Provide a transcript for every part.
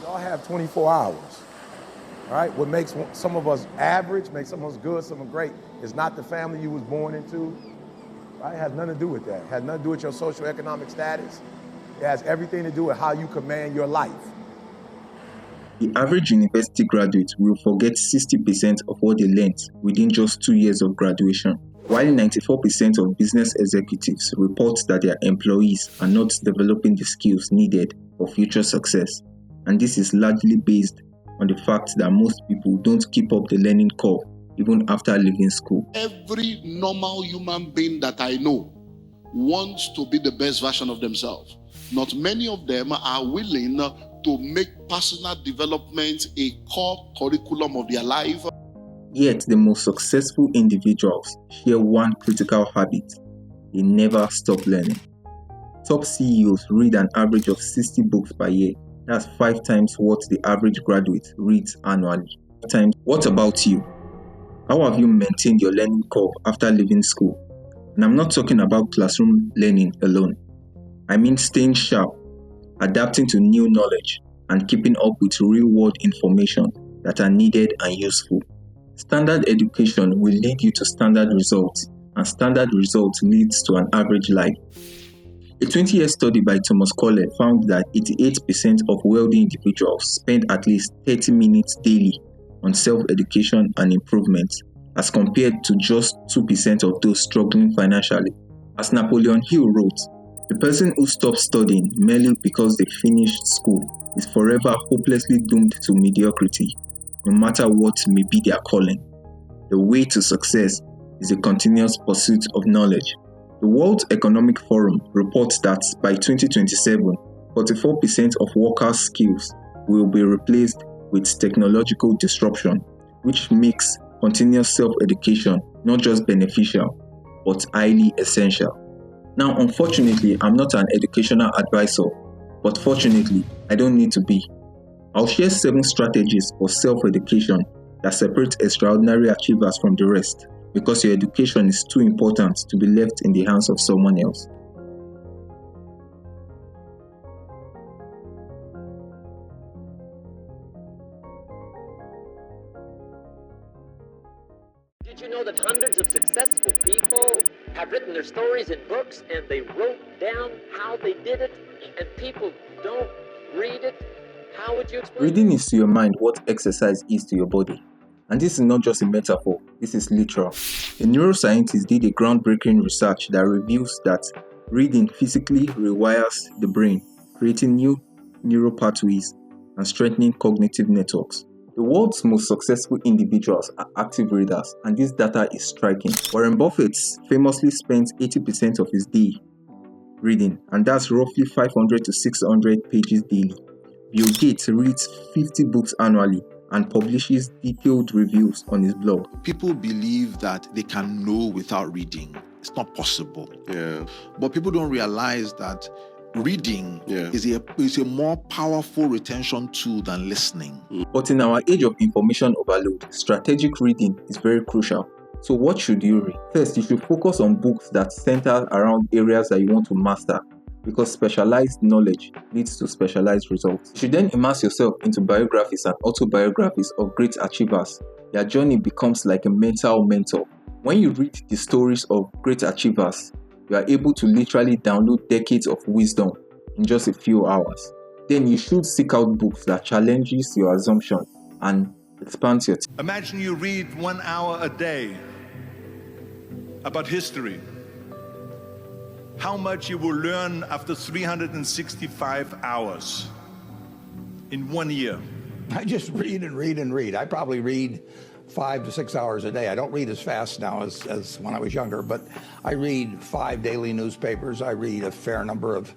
all have 24 hours. All right, what makes some of us average, makes some of us good, some of us great, is not the family you was born into. Right? It has nothing to do with that. It has nothing to do with your socioeconomic status. It has everything to do with how you command your life. The average university graduate will forget 60% of what they learned within just 2 years of graduation, while 94% of business executives report that their employees are not developing the skills needed for future success. And this is largely based on the fact that most people don't keep up the learning curve even after leaving school. Every normal human being that I know wants to be the best version of themselves. Not many of them are willing to make personal development a core curriculum of their life. Yet the most successful individuals share one critical habit: they never stop learning. Top CEOs read an average of 60 books per year. That's 5 times what the average graduate reads annually. What about you? How have you maintained your learning curve after leaving school? And I'm not talking about classroom learning alone. I mean staying sharp, adapting to new knowledge, and keeping up with real-world information that are needed and useful. Standard education will lead you to standard results, and standard results leads to an average life. A 20-year study by Thomas Kohler found that 88% of wealthy individuals spend at least 30 minutes daily on self-education and improvement, as compared to just 2% of those struggling financially. As Napoleon Hill wrote, the person who stops studying merely because they finished school is forever hopelessly doomed to mediocrity, no matter what may be their calling. The way to success is a continuous pursuit of knowledge. The World Economic Forum reports that by 2027, 44% of workers' skills will be replaced with technological disruption, which makes continuous self-education not just beneficial, but highly essential. Now, unfortunately, I'm not an educational advisor, but fortunately, I don't need to be. I'll share 7 strategies for self-education that separate extraordinary achievers from the rest, because your education is too important to be left in the hands of someone else. Did you know that hundreds of successful people have written their stories in books and they wrote down how they did it, and people don't read it? How would you explain? Reading is to your mind what exercise is to your body. And this is not just a metaphor, this is literal. A neuroscientist did a groundbreaking research that reveals that reading physically rewires the brain, creating new neural pathways and strengthening cognitive networks. The world's most successful individuals are active readers, and this data is striking. Warren Buffett famously spends 80% of his day reading, and that's roughly 500 to 600 pages daily. Bill Gates reads 50 books annually and publishes detailed reviews on his blog. People believe that they can know without reading. It's not possible. Yeah. But people don't realize that reading Yeah. is a more powerful retention tool than listening. But in our age of information overload, strategic reading is very crucial. So what should you read? First, you should focus on books that center around areas that you want to master, because specialized knowledge leads to specialized results. You should then immerse yourself into biographies and autobiographies of great achievers. Their journey becomes like a mental mentor. When you read the stories of great achievers, you are able to literally download decades of wisdom in just a few hours. Then you should seek out books that challenges your assumption and expands your Imagine you read 1 hour a day about history. How much you will learn after 365 hours in 1 year. I just read and read and read. I probably read 5 to 6 hours a day. I don't read as fast now as when I was younger, but I read 5 daily newspapers. I read a fair number of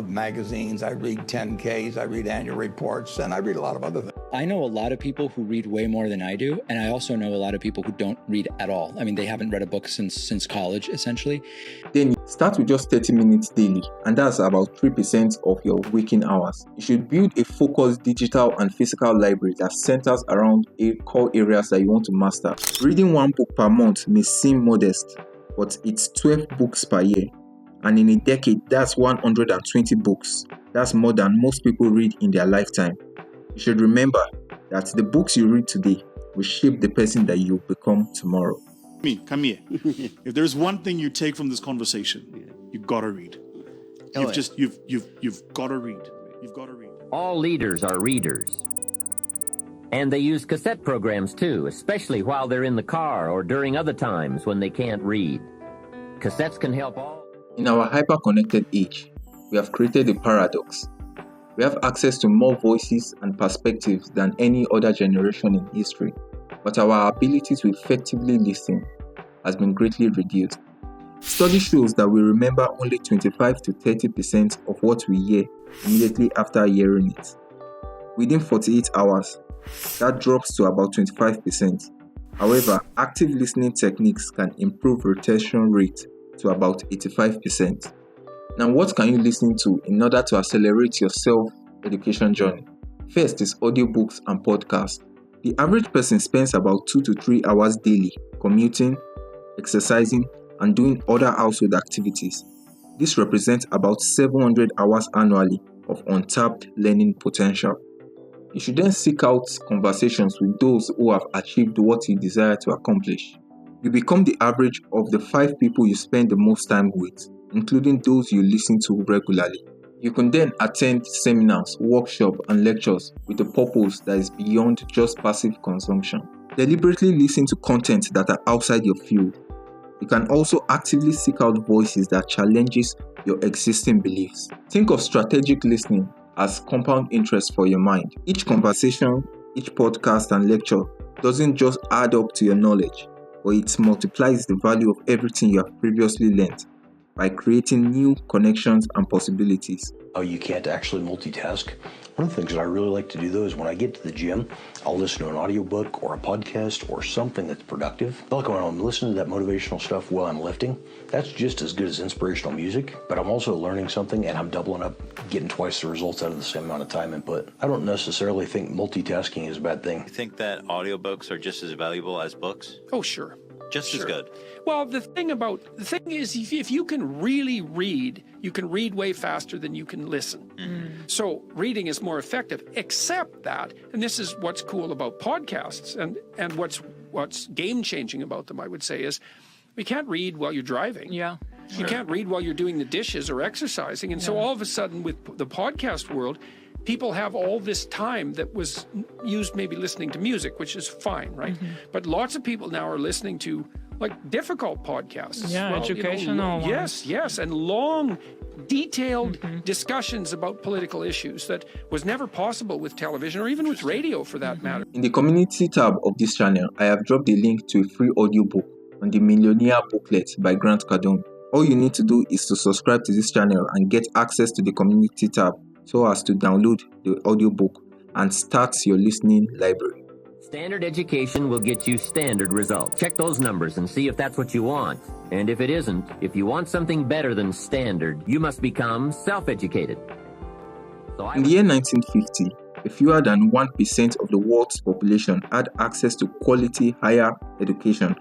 magazines. I read 10Ks. I read annual reports, and I read a lot of other things. I know a lot of people who read way more than I do, and I also know a lot of people who don't read at all. I mean, they haven't read a book since college, essentially. Then start with just 30 minutes daily, and that's about 3% of your waking hours. You should build a focused digital and physical library that centers around core areas that you want to master. Reading 1 book per month may seem modest, but it's 12 books per year. And in a decade, that's 120 books. That's more than most people read in their lifetime. You should remember that the books you read today will shape the person that you become tomorrow. Come here. If there's one thing you take from this conversation, you gotta read. You've got to read. You've got to read. All leaders are readers. And they use cassette programs too, especially while they're in the car or during other times when they can't read. Cassettes can help all. In our hyper-connected age, we have created a paradox. We have access to more voices and perspectives than any other generation in history, but our ability to effectively listen has been greatly reduced. Study shows that we remember only 25 to 30% of what we hear immediately after hearing it. Within 48 hours, that drops to about 25%. However, active listening techniques can improve retention rate to about 85%. Now, what can you listen to in order to accelerate your self-education journey? First is audiobooks and podcasts. The average person spends about 2 to 3 hours daily commuting, exercising, and doing other household activities. This represents about 700 hours annually of untapped learning potential. You should then seek out conversations with those who have achieved what you desire to accomplish. You become the average of the 5 people you spend the most time with, including those you listen to regularly. You can then attend seminars, workshops, and lectures with a purpose that is beyond just passive consumption. Deliberately listen to content that are outside your field. You can also actively seek out voices that challenges your existing beliefs. Think of strategic listening as compound interest for your mind. Each conversation, each podcast and lecture doesn't just add up to your knowledge, but it multiplies the value of everything you have previously learned by creating new connections and possibilities. Oh, you can't actually multitask. One of the things that I really like to do though is when I get to the gym, I'll listen to an audiobook or a podcast or something that's productive. Like when I'm listening to that motivational stuff while I'm lifting, that's just as good as inspirational music, but I'm also learning something and I'm doubling up, getting twice the results out of the same amount of time input. I don't necessarily think multitasking is a bad thing. You think that audiobooks are just as valuable as books? Oh, sure. Just as good. Well, the thing is, if you can really read, you can read way faster than you can listen. Mm. So reading is more effective, except that, and this is what's cool about podcasts and what's game-changing about them, I would say, is we can't read while you're driving. Yeah. Sure. You can't read while you're doing the dishes or exercising. And so all of a sudden with the podcast world, people have all this time that was used maybe listening to music, which is fine, right? Mm-hmm. But lots of people now are listening to like difficult podcasts. Yeah, educational ones. Yes, and long, detailed discussions about political issues that was never possible with television or even with radio for that matter. In the community tab of this channel, I have dropped a link to a free audiobook on the Millionaire Booklet by Grant Cardone. All you need to do is to subscribe to this channel and get access to the community tab so as to download the audiobook and start your listening library. Standard education will get you standard results. Check those numbers and see if that's what you want. And if it isn't, if you want something better than standard, you must become self-educated. In the year 1950, fewer than 1% of the world's population had access to quality higher education.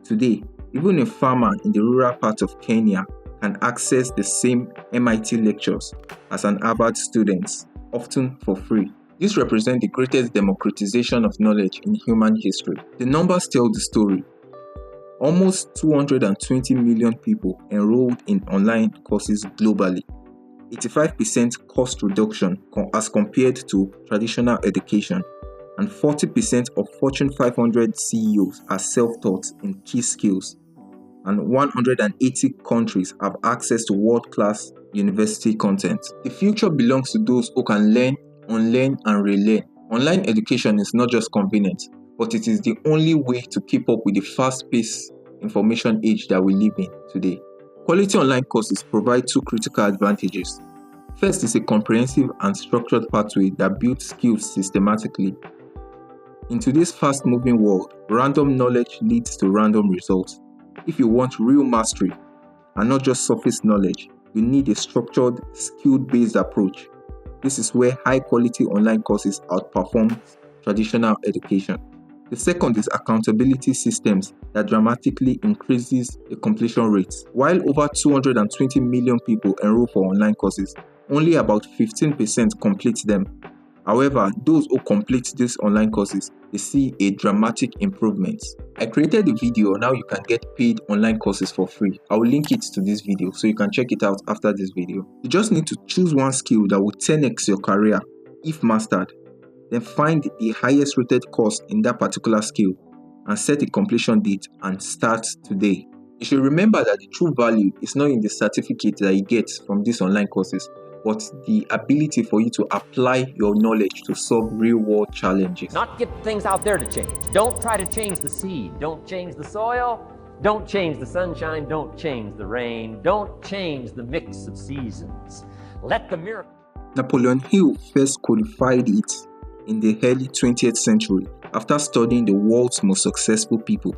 Today, even a farmer in the rural part of Kenya can access the same MIT lectures as an Harvard student, often for free. This represents the greatest democratization of knowledge in human history. The numbers tell the story. Almost 220 million people enrolled in online courses globally. 85% cost reduction as compared to traditional education. And 40% of Fortune 500 CEOs are self-taught in key skills. And 180 countries have access to world-class university content. The future belongs to those who can learn, unlearn, and relearn. Online education is not just convenient, but it is the only way to keep up with the fast-paced information age that we live in today. Quality online courses provide 2 critical advantages. First is a comprehensive and structured pathway that builds skills systematically. In today's fast-moving world, random knowledge leads to random results. If you want real mastery, and not just surface knowledge, you need a structured, skill-based approach. This is where high-quality online courses outperform traditional education. The second is accountability systems that dramatically increases the completion rates. While over 220 million people enroll for online courses, only about 15% complete them. However, those who complete these online courses, they see a dramatic improvement. I created a video on how you can get paid online courses for free. I will link it to this video so you can check it out after this video. You just need to choose one skill that will 10x your career if mastered. Then find the highest rated course in that particular skill and set a completion date and start today. You should remember that the true value is not in the certificate that you get from these online courses, but the ability for you to apply your knowledge to solve real-world challenges. Not get things out there to change. Don't try to change the seed. Don't change the soil. Don't change the sunshine. Don't change the rain. Don't change the mix of seasons. Let the miracle. Napoleon Hill first codified it in the early 20th century after studying the world's most successful people.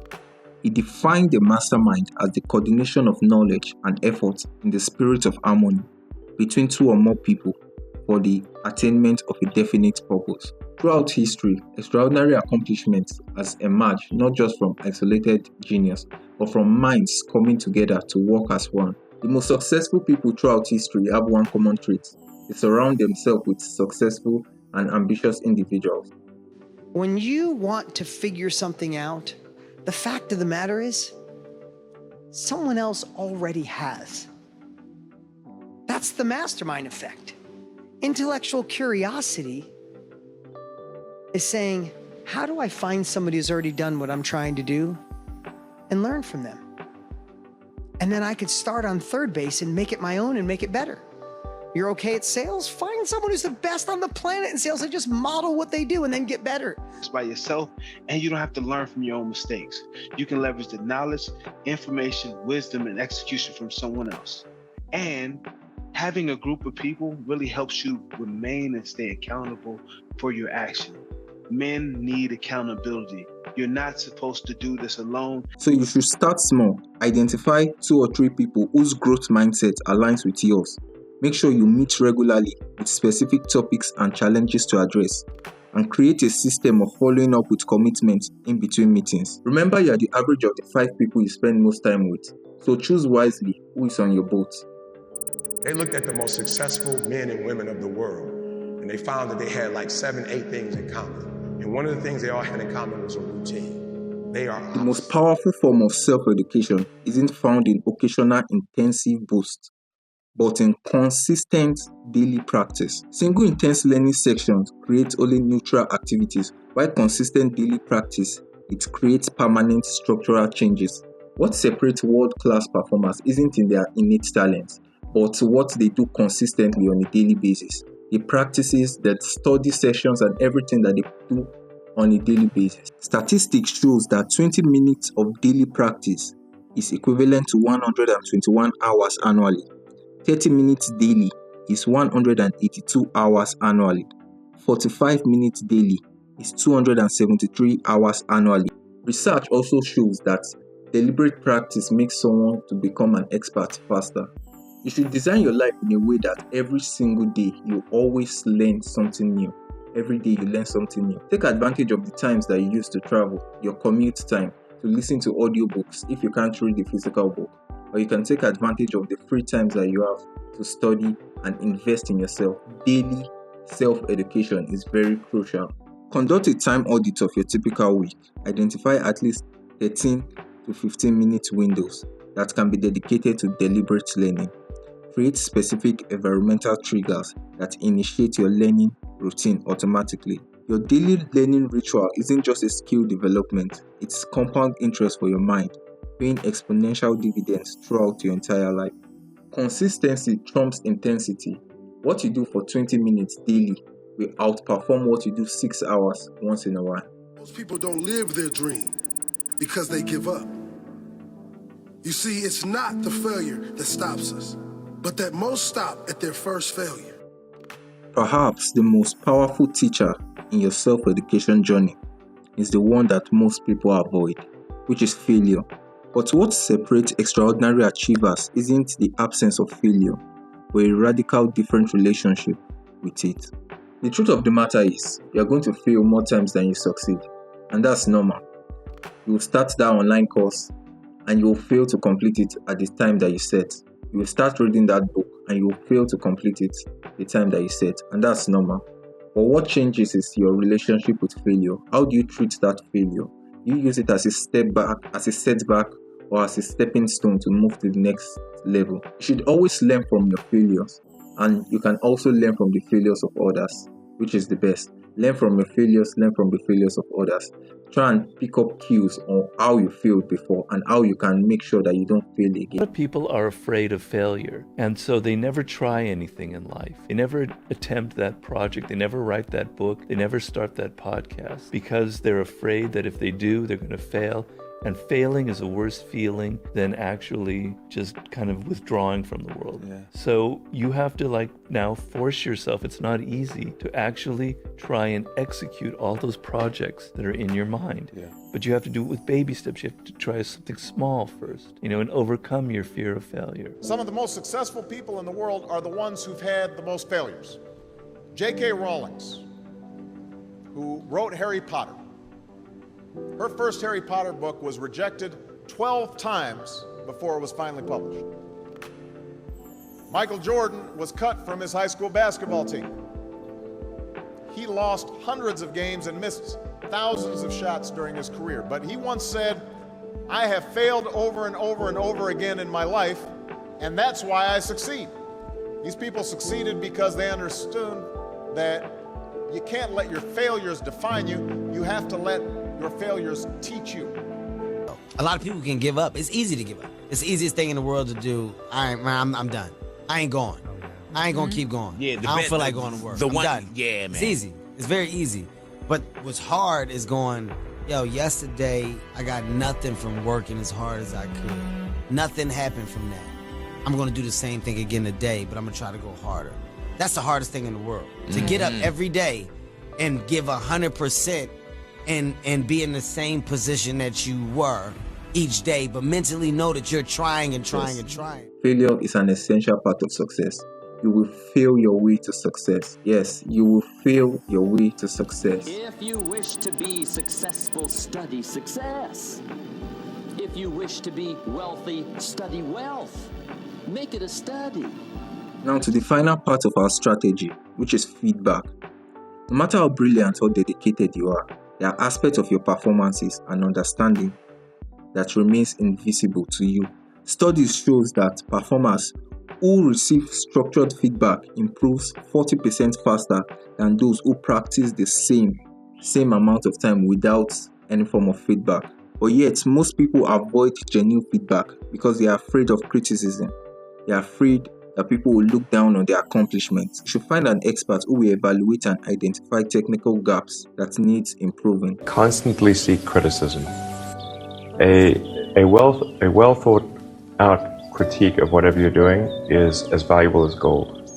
He defined the mastermind as the coordination of knowledge and effort in the spirit of harmony between two or more people for the attainment of a definite purpose. Throughout history, extraordinary accomplishments has emerged not just from isolated genius, but from minds coming together to work as one. The most successful people throughout history have one common trait. They surround themselves with successful and ambitious individuals. When you want to figure something out, the fact of the matter is, someone else already has. That's the mastermind effect. Intellectual curiosity is saying, how do I find somebody who's already done what I'm trying to do and learn from them? And then I could start on third base and make it my own and make it better. You're okay at sales? Find someone who's the best on the planet in sales and just model what they do and then get better. It's by yourself, and you don't have to learn from your own mistakes. You can leverage the knowledge, information, wisdom, and execution from someone else. And having a group of people really helps you remain and stay accountable for your action. Men need accountability. You're not supposed to do this alone. So you should start small. Identify 2 or 3 people whose growth mindset aligns with yours. Make sure you meet regularly with specific topics and challenges to address, and create a system of following up with commitments in between meetings. Remember, you are the average of the 5 people you spend most time with, so choose wisely who is on your boat. They looked at the most successful men and women of the world, and they found that they had like 7, 8 things in common. And one of the things they all had in common was a routine. They are the most powerful form of self-education isn't found in occasional intensive boosts, but in consistent daily practice. Single intense learning sections create only neutral activities, while consistent daily practice, it creates permanent structural changes. What separates world-class performers isn't in their innate talents, but what they do consistently on a daily basis. The practices, the study sessions, and everything that they do on a daily basis. Statistics shows that 20 minutes of daily practice is equivalent to 121 hours annually. 30 minutes daily is 182 hours annually. 45 minutes daily is 273 hours annually. Research also shows that deliberate practice makes someone to become an expert faster. You should design your life in a way that every single day you always learn something new. Every day you learn something new. Take advantage of the times that you use to travel, your commute time, to listen to audiobooks if you can't read a physical book. Or you can take advantage of the free times that you have to study and invest in yourself. Daily self-education is very crucial. Conduct a time audit of your typical week. Identify at least 13 to 15 minute windows that can be dedicated to deliberate learning. Create specific environmental triggers that initiate your learning routine automatically. Your daily learning ritual isn't just a skill development, it's compound interest for your mind, paying exponential dividends throughout your entire life. Consistency trumps intensity. What you do for 20 minutes daily will outperform what you do 6 hours once in a while. Most people don't live their dream because they give up. You see, it's not the failure that stops us, but that most stop at their first failure. Perhaps the most powerful teacher in your self-education journey is the one that most people avoid, which is failure. But what separates extraordinary achievers isn't the absence of failure, but a radical different relationship with it. The truth of the matter is, you are going to fail more times than you succeed, and that's normal. You will start that online course and you will fail to complete it at the time that you set. You will start reading that book and you will fail to complete it the time that you set, and that's normal. But what changes is your relationship with failure. How do you treat that failure? You use it as a step back, as a setback, or as a stepping stone to move to the next level. You should always learn from your failures, and you can also learn from the failures of others, which is the best. Learn from your failures, learn from the failures of others. Try and pick up cues on how you failed before and how you can make sure that you don't fail again. A lot of people are afraid of failure, and so they never try anything in life. They never attempt that project. They never write that book. They never start that podcast because they're afraid that if they do, they're going to fail. And failing is a worse feeling than actually just kind of withdrawing from the world. Yeah. So you have to now force yourself. It's not easy to actually try and execute all those projects that are in your mind. Yeah. But you have to do it with baby steps. You have to try something small first, and overcome your fear of failure. Some of the most successful people in the world are the ones who've had the most failures. J.K. Rowling, who wrote Harry Potter. Her first Harry Potter book was rejected 12 times before it was finally published. Michael Jordan was cut from his high school basketball team. He lost hundreds of games and missed thousands of shots during his career. But he once said, "I have failed over and over and over again in my life, and that's why I succeed." These people succeeded because they understood that you can't let your failures define you. You have to let your failures teach you. A lot of people can give up. It's easy to give up. It's the easiest thing in the world to do. I'm done. I ain't going. I ain't gonna keep going. Yeah, I don't feel like going to work. I'm done. Yeah, man. It's easy. It's very easy. But what's hard is going, yesterday I got nothing from working as hard as I could. Nothing happened from that. I'm gonna do the same thing again today, but I'm gonna try to go harder. That's the hardest thing in the world. To get up every day and give 100% and be in the same position that you were each day, but mentally know that you're trying and trying and trying. Failure is an essential part of success. You will fail your way to success. Yes, you will fail your way to success. If you wish to be successful, study success. If you wish to be wealthy, study wealth. Make it a study. Now to the final part of our strategy, which is feedback. No matter how brilliant or dedicated you are, there are aspects of your performances and understanding that remains invisible to you. Studies shows that performers who receive structured feedback improves 40% faster than those who practice the same amount of time without any form of feedback. But yet, most people avoid genuine feedback because they are afraid of criticism. They are afraid that people will look down on their accomplishments. You should find an expert who will evaluate and identify technical gaps that needs improving. Constantly seek criticism. A well thought out critique of whatever you're doing is as valuable as gold.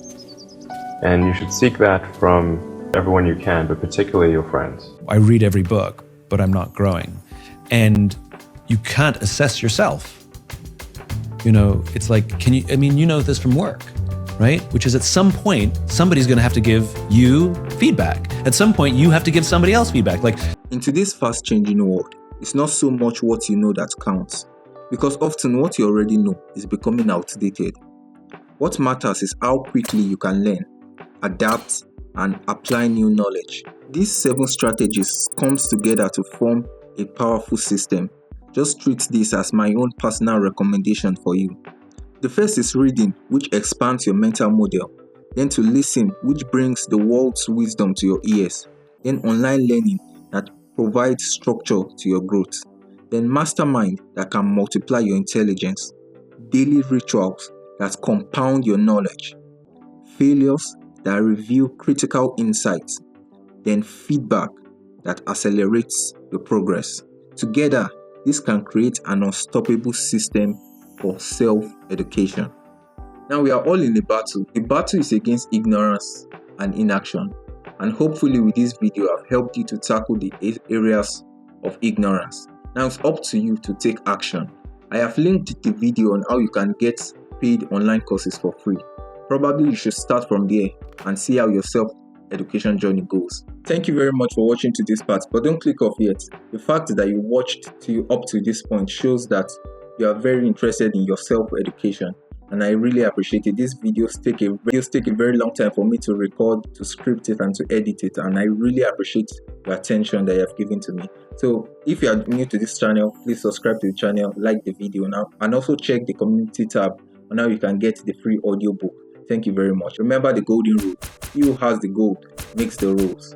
And you should seek that from everyone you can, but particularly your friends. I read every book, but I'm not growing. And you can't assess yourself. It's like, you know this from work, right? Which is at some point, somebody's going to have to give you feedback. At some point, you have to give somebody else feedback. In today's fast-changing world, it's not so much what you know that counts, because often what you already know is becoming outdated. What matters is how quickly you can learn, adapt, and apply new knowledge. These 7 strategies comes together to form a powerful system. Just treat this as my own personal recommendation for you. The first is reading, which expands your mental model. Then to listen, which brings the world's wisdom to your ears. Then online learning that provides structure to your growth. Then Mastermind that can multiply your intelligence. Daily rituals that compound your knowledge. Failures that reveal critical insights. Then feedback that accelerates your progress. Together, this can create an unstoppable system for self-education. Now we are all in a battle. The battle is against ignorance and inaction. And hopefully with this video, I've helped you to tackle the 8 areas of ignorance. Now it's up to you to take action. I have linked the video on how you can get paid online courses for free. Probably you should start from there and see how your self-education journey goes. Thank you very much for watching to this part, but don't click off yet. The fact that you watched up to this point shows that you are very interested in your self-education. and I really appreciate it. These videos take a very long time for me to record, to script it, and to edit it, and I really appreciate the attention that you have given to me. So if you are new to this channel, please subscribe to the channel, like the video now, and also check the community tab on how you can get the free audiobook. Thank you very much. Remember the golden rule: he who has the gold makes the rules.